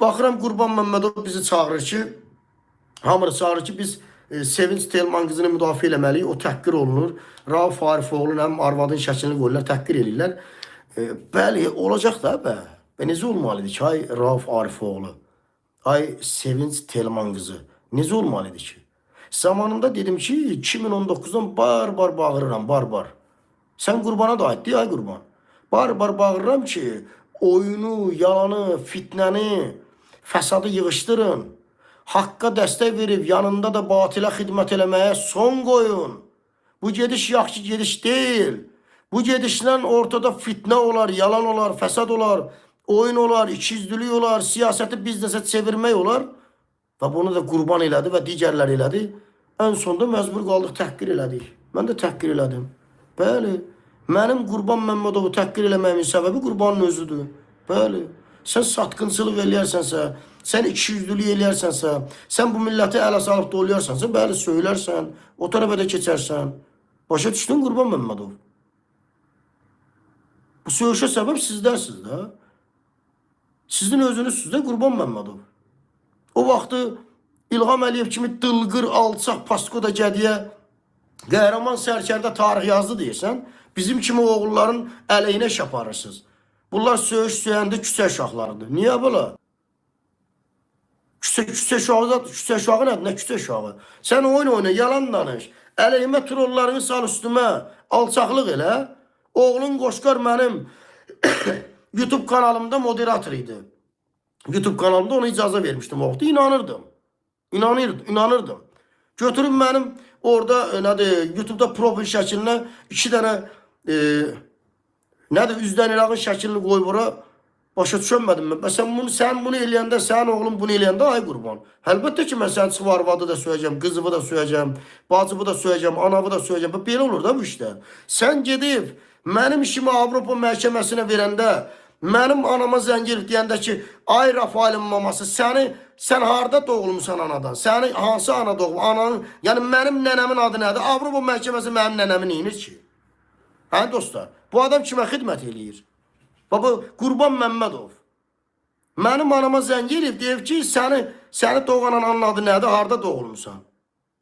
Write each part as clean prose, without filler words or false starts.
Baxıram Qurban Məmmədov bizi çağırır ki, hamını çağırır ki, biz Sevinç Telman qızını müdafiə eləməliyik. O təhqir olunur. Rauf Arifoğlu həm arvadın şəklini qoyurlar, təhqir eləyirlər. Bəli, olacaq da bə. Necə olmalıdır ki, ay Rauf Arifoğlu, ay Sevinç Telman qızı, necə olmalıdır ki? Zamanında dedim ki, 2019'dan bar bağırıram, bar. Sən Qurbana da aiddir, ay Qurban. Bar bağırıram ki, oyunu, yalanı, fitnəni, fəsadı yığışdırın. Haqqa dəstək verib, yanında da batilə xidmət eləməyə son qoyun. Bu gediş yaxşı gediş deyil. Bu gedişlə ortada fitnə olar, yalan olar, fəsad olar, oyun olar, ikiyüzlülük olar, siyasəti biznesə çevirmək olar. Və bunu da Qurban elədi və digərlər elədi. Ən sonunda məcbur qaldıq, təhqir elədik. Mən də təhqir elədim. Bəli, mənim Qurban Məmmədovu təhqir eləməyimin səbəbi Qurbanın özüdür. Bəli, sən satqınçılıq eləyərsənsə, sən ikiyüzlülük eləyərsənsə, sən bu milləti ələ salıb dolayarsansə, bəli, söylərsən, o tərəfə də keçərsən. Başa düşdün Qurban Məmmədov? Bu söyüşə səbəb sizdərsiniz də. Sizin özünüzsüz də Qurban Məmmədov. O vaxtı İlham Əliyev kimi dılqır, alçaq, paskoda gədiyə qəhrəman sərkərdə tarix yazdı deyirsən, bizim kimi oğulların əleyhinə iş aparırsınız. Bunlar söyüş söyəndə küçə uşaqlarıdır. Niyə belə? Küçə uşağı nədir? Nə küçə uşağı? Sən oyna, yalan danış. Əleyhimə trollarını sal üstümə, alçaqlıq elə. Oğlun Qoşqar mənim YouTube kanalımda moderator idi. YouTube kanalımda ona icazə vermişdim o vaxt. İnanırdım. Götürüb mənim orada YouTube'da profil şəklinə 2 dənə üzdən İraqın şəklini qoyub ora. Başa düşənmədim mən. Sən bunu eləyəndə, sənin oğlum bunu eləyəndə ay Qurban. Əlbəttə ki, mən sənin çıxıb arvadı da söyləyəcəm, qızımı da söyləyəcəm, bacımı da söyləyəcəm, anamı da söyləyəcəm. Belə olur da bu işdə. Sən gedib mənim işimi Avropa məhkəməsinə verəndə, mənim anama zəng edib deyəndə ki, ay Rafaelin maması, sən harda doğulmusan anadan? Səni hansı ana doğum? Ananın, yəni mənim nənəmin adı nədir? Avropa məhkəməsi mənim nənəmi neyinir ki? Hə dostlar, bu adam kimə xidmət eləyir? Baba, Qurban Məmmədov. Mənim anama zəng edib deyib ki, səni doğan ananın adı nədir? Harda doğulmusan?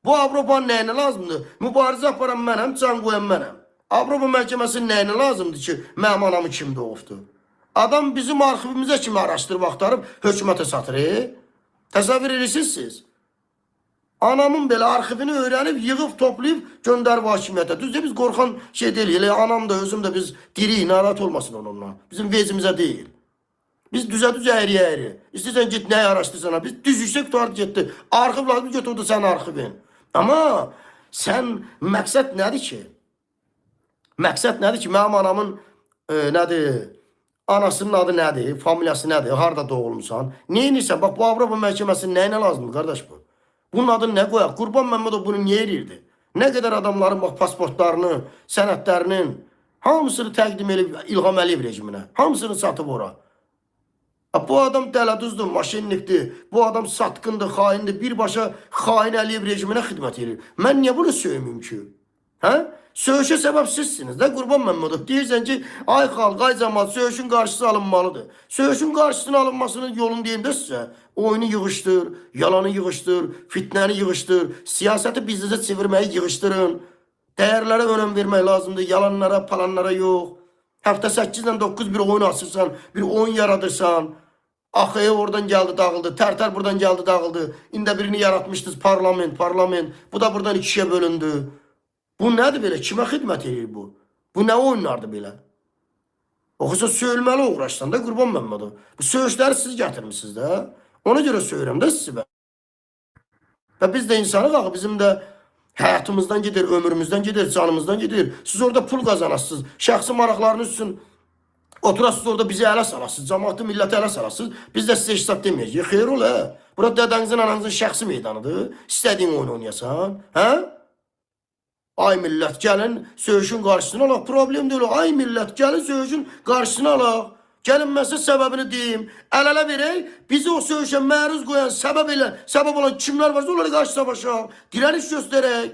Bu Avropanın nəyinə lazımdır? Mübarizə aparan mənəm, can qoyan mənəm. Avropa məhkəməsinin nəyinə lazımdır ki, mənim anamı kim doğubdur? Adam bizim arxivimizə kimi araşdırıb axtarıb hökumətə satır. Təsəvvür edirsiniz siz? Anamın belə arxivini öyrənib, yığıb, toplayıb, göndərib hakimiyyətə. Düzdür, biz qorxan şey deyil. Elə anam da, özüm də biz diri, narahat olmasın onunla. Bizim vezimizə deyil. Biz düzə-düz əyri. İstəyirsən git, nəyi araşdırsan? Biz düz yüksək tutardı getdi. Arxiv lazım götürdü sənin arxivin. Amma sən məqsəd nədir ki? Məqsəd nədir ki? Mənim anamın anasının adı nədir? Familiyası nədir? Harada doğulmusan? Neyinirsən? Bax, bu Avropa məhkəməsinin nəyinə lazımdır, qardaş bu? Bunun adını nə qoyaq? Qurban Məmmədov bunu niyə edirdi? Nə qədər adamların pasportlarını, sənədlərinin hamısını təqdim edib İlham Əliyev rejiminə. Hamısını satıb ora. Bu adam dələduzdur, maşinlikdir. Bu adam satqındır, xaindir. Birbaşa xain Əliyev rejiminə xidmət edir. Mən niyə bunu söyməyim ki? Hə? Söyüşə səbəb sizsiniz də Qurban Məmmədov. Deyirsən ki, ay xalq, ay cəmaat, söyüşün qarşısı alınmalıdır. Söyüşün qarşısının alınmasının yolunu deyim də sizə. Oyunu yığışdır, yalanı yığışdır, fitnəni yığışdır, siyasəti biznesə çevirməyi yığışdırın. Dəyərlərə önəm vermək lazımdır, yalanlara, palanlara yox. Həftə 8 ilə 9 bir oyun açırsan, bir oyun yaradırsan. AXE oradan gəldi, dağıldı, Tərtər buradan gəldi, dağıldı. İndə birini yaratmışdınız, parlament. Bu da buradan ikiyə bölündü. Bu nədir belə? Kimə xidmət edir bu? Bu nə oyunlardır belə? Oxusa söyülməli uğraşsan da Qurban Məmmədov. Bu söyüşləri siz gətirmişsiniz də. Ona görə söyürəm də sizi mən. Və biz də insanıq axı, bizim də həyatımızdan gedir, ömrümüzdən gedir, canımızdan gedir. Siz orada pul qazanasınız, şəxsi maraqlarınız üçün oturasınız orada bizi ələ salasınız, cəmaatı, milləti ələ salasınız. Biz də sizə hesab deməyəcəyik. Xeyr ol, hə? Burada dədənizin, ananızın şəxsi meydanıdır. İstədiyin oyun oynayasan, hə? Ay millət, gəlin söyüşün qarşısını alaq. Problem deyil o. Ay millət, gəlin söyüşün qarşısını alaq. Gəlin məsələ səbəbini deyim. Əl-ələ verək, bizi o söyüşə məruz qoyan, səbəb olan kimlər varsa onları qarşı savaşaq. Dirəniş göstərək.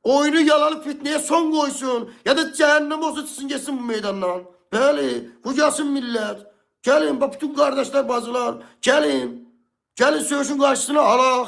Oyunu yalanı fitnəyə son qoysun. Ya da cəhənnəm olsa çıxsın, geçsin bu meydandan. Bəli, bu gəlsin millət. Gelin bak bütün kardeşler bacılar. Gelin. Gelin söğüşün karşısına alaq.